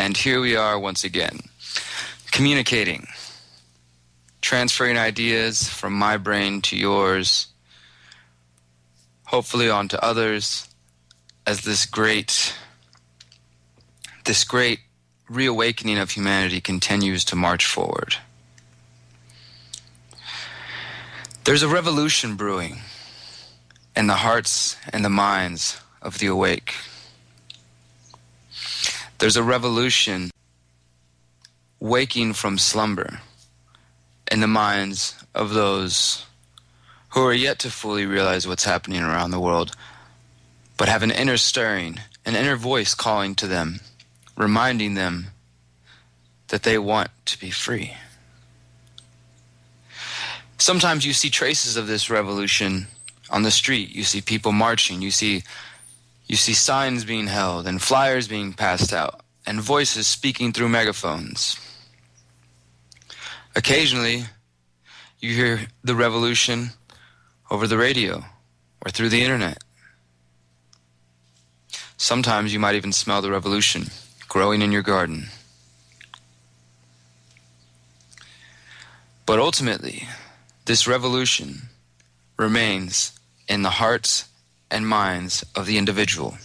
And here we are once again, communicating, transferring ideas from my brain to yours, hopefully onto others, as this great reawakening of humanity continues to march forward. There's a revolution brewing in the hearts and the minds of the awake. There's a revolution waking from slumber in the minds of those who are yet to fully realize what's happening around the world, but have an inner stirring, an inner voice calling to them, reminding them that they want to be free. Sometimes you see traces of this revolution on the street. You see people marching. You see signs being held and flyers being passed out and voices speaking through megaphones. Occasionally, you hear the revolution over the radio or through the internet. Sometimes you might even smell the revolution growing in your garden. But ultimately, this revolution remains in the hearts and minds of the individual.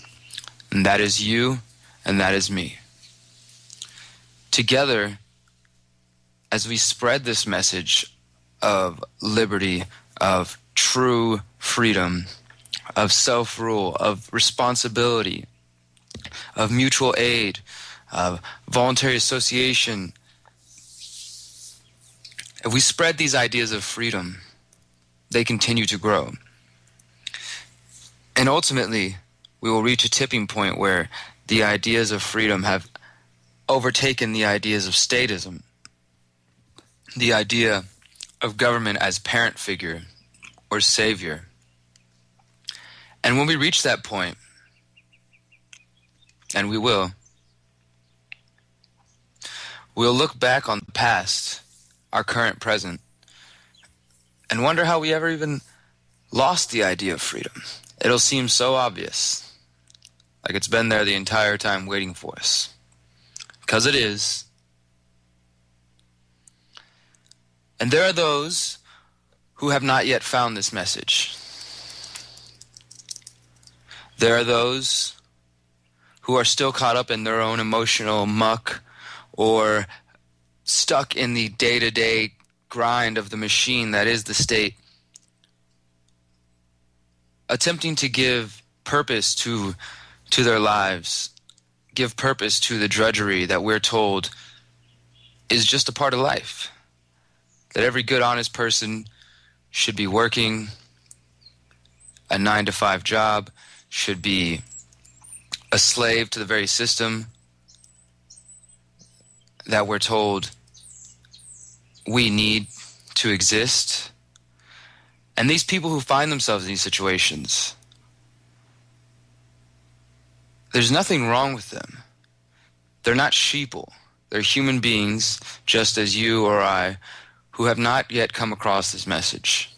And that is you, and that is me. Together, as we spread this message of liberty, of true freedom, of self-rule, of responsibility, of mutual aid, of voluntary association, if we spread these ideas of freedom, they continue to grow. And ultimately, we will reach a tipping point where the ideas of freedom have overtaken the ideas of statism, the idea of government as parent figure or savior. And when we reach that point, and we will, we'll look back on the past, our current present, and wonder how we ever even lost the idea of freedom. It'll seem so obvious, like it's been there the entire time waiting for us. Because it is. And there are those who have not yet found this message. There are those who are still caught up in their own emotional muck or stuck in the day-to-day grind of the machine that is the state, attempting to give purpose to their lives, give purpose to the drudgery that we're told is just a part of life. That every good, honest person should be working a 9-to-5 job, should be a slave to the very system that we're told we need to exist. And these people who find themselves in these situations, there's nothing wrong with them. They're not sheeple. They're human beings, just as you or I, who have not yet come across this message.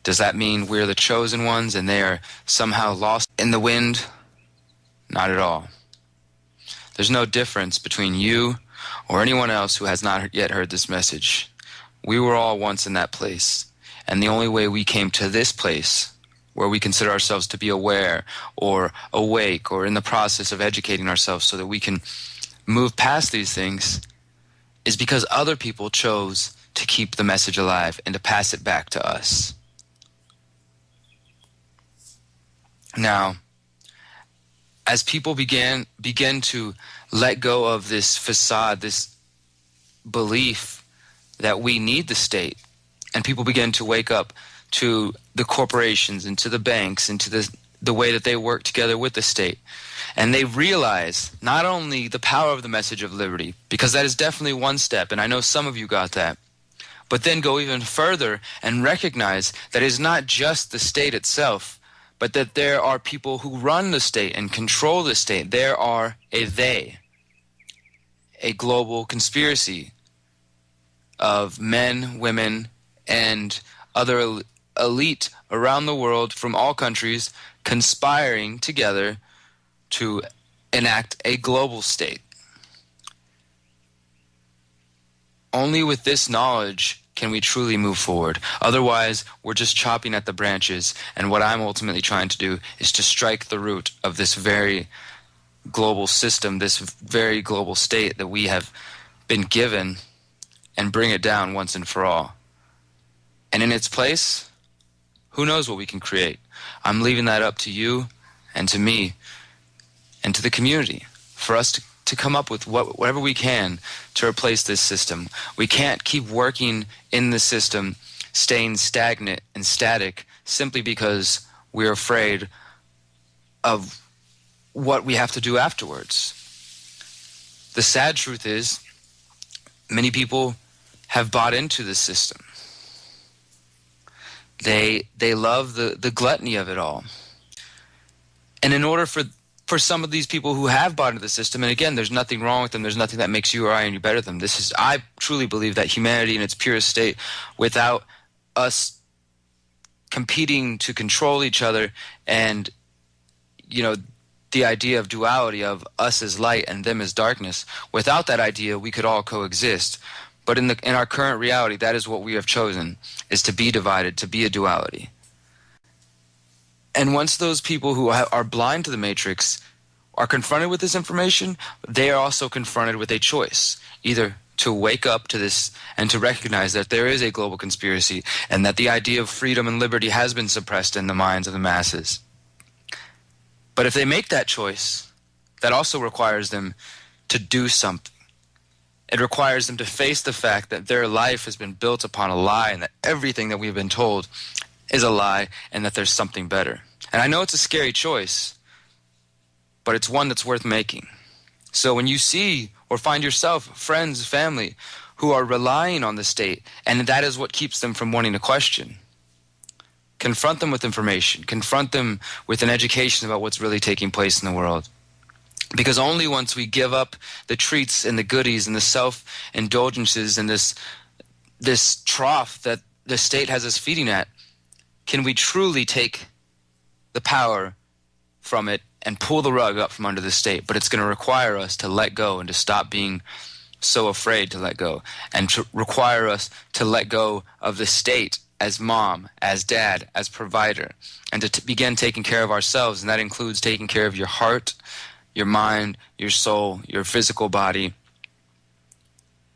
Does that mean we're the chosen ones and they are somehow lost in the wind? Not at all. There's no difference between you or anyone else who has not yet heard this message. We were all once in that place. And the only way we came to this place, where we consider ourselves to be aware or awake or in the process of educating ourselves so that we can move past these things, is because other people chose to keep the message alive and to pass it back to us. Now, as people begin to let go of this facade, this belief that we need the state, and people begin to wake up to the corporations and to the banks and to the way that they work together with the state, and they realize not only the power of the message of liberty, because that is definitely one step, and I know some of you got that, but then go even further and recognize that it is not just the state itself, but that there are people who run the state and control the state. There are a global conspiracy of men, women, and other elite around the world from all countries conspiring together to enact a global state. Only with this knowledge can we truly move forward. Otherwise, we're just chopping at the branches, and what I'm ultimately trying to do is to strike the root of this very global system, this very global state that we have been given, and bring it down once and for all. And in its place, who knows what we can create? I'm leaving that up to you and to me and to the community for us to come up with whatever we can to replace this system. We can't keep working in the system, staying stagnant and static simply because we're afraid of what we have to do afterwards. The sad truth is, many people have bought into the system. They love the gluttony of it all. And in order for some of these people who have bought into the system, and again, there's nothing wrong with them, there's nothing that makes you or I any better than them. I truly believe that humanity in its purest state, without us competing to control each other, and the idea of duality of us as light and them as darkness, without that idea we could all coexist. But in our current reality, that is what we have chosen, is to be divided, to be a duality. And once those people who are blind to the matrix are confronted with this information, they are also confronted with a choice, either to wake up to this and to recognize that there is a global conspiracy and that the idea of freedom and liberty has been suppressed in the minds of the masses. But if they make that choice, that also requires them to do something. It requires them to face the fact that their life has been built upon a lie and that everything that we've been told is a lie and that there's something better. And I know it's a scary choice, but it's one that's worth making. So when you see or find yourself, friends, family, who are relying on the state, and that is what keeps them from wanting to question, confront them with information. Confront them with an education about what's really taking place in the world. Because only once we give up the treats and the goodies and the self-indulgences and this trough that the state has us feeding at, can we truly take the power from it and pull the rug up from under the state. But it's going to require us to let go and to stop being so afraid to let go, and to require us to let go of the state as mom, as dad, as provider, and to begin taking care of ourselves. And that includes taking care of your heart, your mind, your soul, your physical body,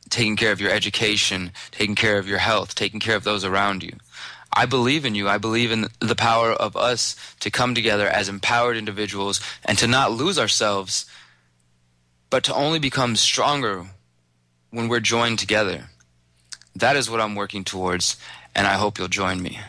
taking care of your education, taking care of your health, taking care of those around you. I believe in you. I believe in the power of us to come together as empowered individuals and to not lose ourselves, but to only become stronger when we're joined together. That is what I'm working towards, and I hope you'll join me.